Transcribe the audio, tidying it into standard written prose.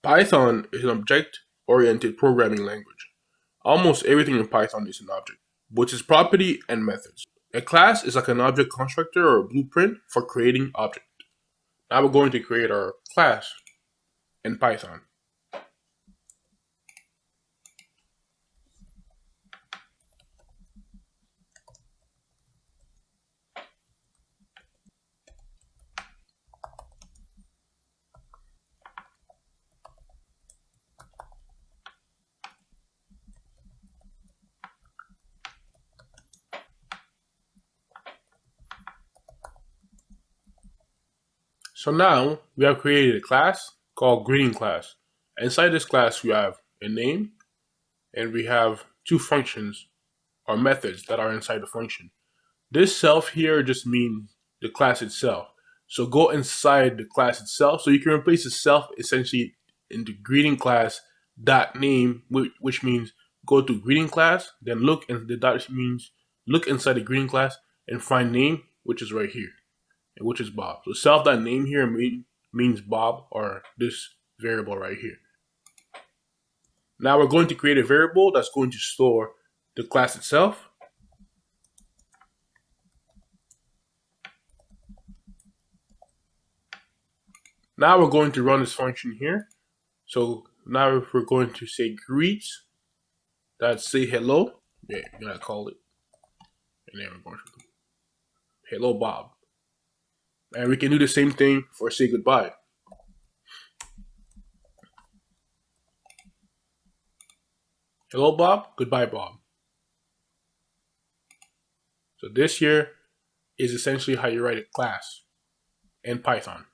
Python is an object-oriented programming language. Almost everything in Python is an object, which is property and methods. A class is like an object constructor or a blueprint for creating objects. Now we're going to create our class in Python. So now we have created a class called greeting class. Inside this class, we have a name and we have two functions or methods that are inside the function. This self here just means the class itself. So go inside the class itself. So you can replace the self essentially into greeting class dot name, which means go to greeting class, then look, and the dot means look inside the greeting class and find name, which is right here, and which is Bob. So self dot name here means Bob or this variable right here. Now we're going to create a variable that's going to store the class itself. Now we're going to run this function here. So now we're going to say greets, that's say hello. Yeah, you gotta call it. And then we're going to hello Bob. And we can do the same thing for say goodbye. Hello Bob, goodbye Bob. So this here is essentially how you write a class in Python.